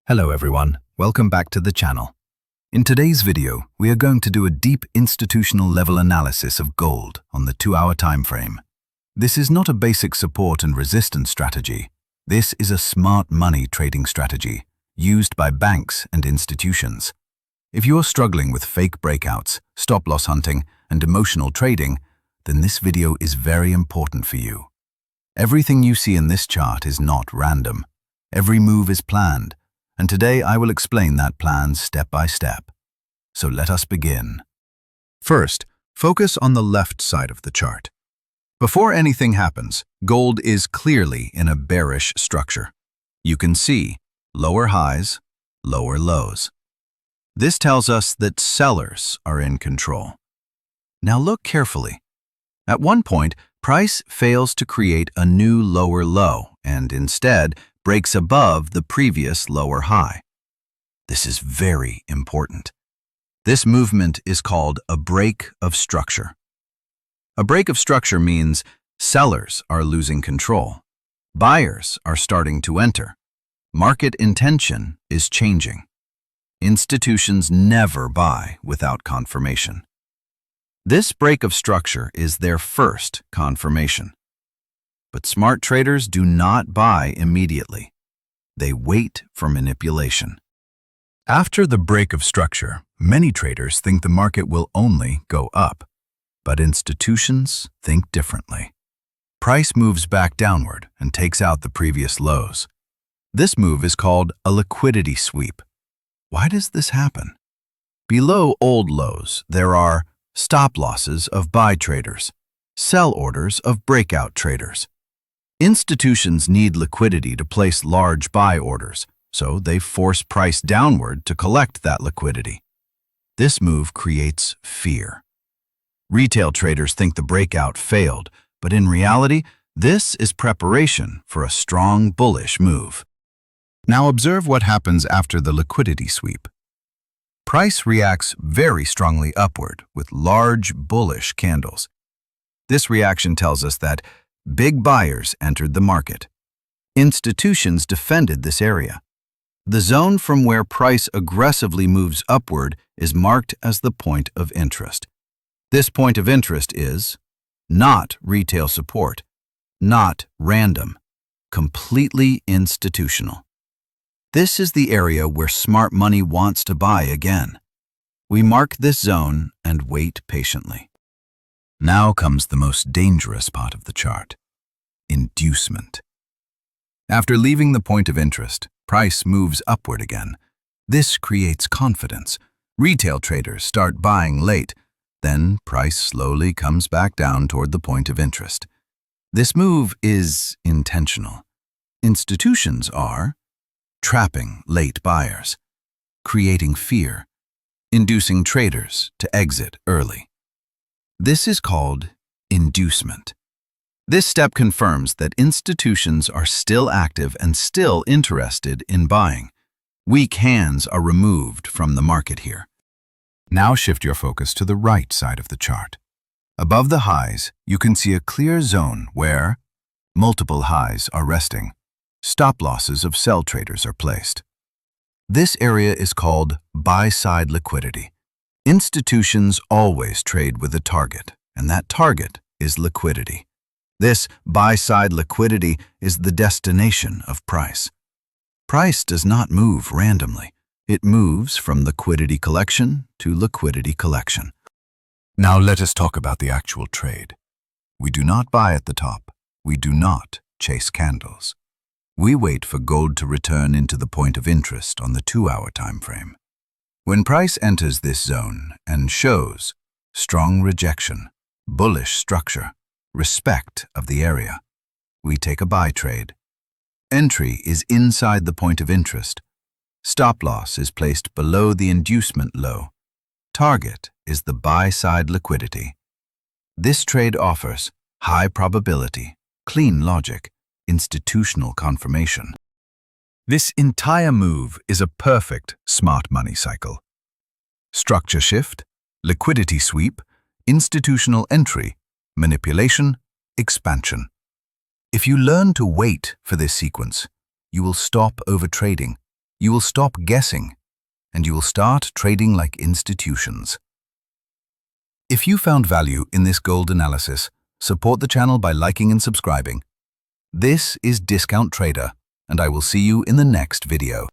Hello everyone, welcome back to the channel. In today's video, we are going to do a deep institutional level analysis of gold on the 2-hour time frame. This is not a basic support and resistance strategy. This is a smart money trading strategy used by banks and institutions. If you are struggling with fake breakouts, stop-loss hunting, and emotional trading, then this video is very important for you. Everything you see in this chart is not random. Every move is planned. And today I will explain that plan step by step. So let us begin. First, focus on the left side of the chart. Before anything happens, gold is clearly in a bearish structure. You can see lower highs, lower lows. This tells us that sellers are in control. Now look carefully. At one point, price fails to create a new lower low and instead breaks above the previous lower high. This is very important. This movement is called a break of structure. A break of structure means sellers are losing control. Buyers are starting to enter. Market intention is changing. Institutions never buy without confirmation. This break of structure is their first confirmation. But smart traders do not buy immediately. They wait for manipulation. After the break of structure, many traders think the market will only go up. But institutions think differently. Price moves back downward and takes out the previous lows. This move is called a liquidity sweep. Why does this happen? Below old lows, there are stop losses of buy traders, sell orders of breakout traders. Institutions need liquidity to place large buy orders, so they force price downward to collect that liquidity. This move creates fear. Retail traders think the breakout failed, but in reality, this is preparation for a strong bullish move. Now observe what happens after the liquidity sweep. Price reacts very strongly upward with large bullish candles. This reaction tells us that big buyers entered the market. Institutions defended this area. The zone from where price aggressively moves upward is marked as the point of interest. This point of interest is not retail support, not random, completely institutional. This is the area where smart money wants to buy again. We mark this zone and wait patiently. Now comes the most dangerous part of the chart, inducement. After leaving the point of interest, price moves upward again. This creates confidence. Retail traders start buying late, then price slowly comes back down toward the point of interest. This move is intentional. Institutions are trapping late buyers, creating fear, inducing traders to exit early. This is called inducement. This step confirms that institutions are still active and still interested in buying. Weak hands are removed from the market here. Now shift your focus to the right side of the chart. Above the highs, you can see a clear zone where multiple highs are resting. Stop losses of sell traders are placed. This area is called buy-side liquidity. Institutions always trade with a target, and that target is liquidity. This buy-side liquidity is the destination of price. Price does not move randomly. It moves from liquidity collection to liquidity collection. Now let us talk about the actual trade. We do not buy at the top. We do not chase candles. We wait for gold to return into the point of interest on the 2-hour time frame. When price enters this zone and shows strong rejection, bullish structure, respect of the area, we take a buy trade. Entry is inside the point of interest. Stop loss is placed below the inducement low. Target is the buy-side liquidity. This trade offers high probability, clean logic, institutional confirmation. This entire move is a perfect smart money cycle. Structure shift, liquidity sweep, institutional entry, manipulation, expansion. If you learn to wait for this sequence, you will stop overtrading, You will stop guessing, and you will start trading like institutions. If you found value in this gold analysis, support the channel by liking and subscribing. This is Discount Trader, and I will see you in the next video.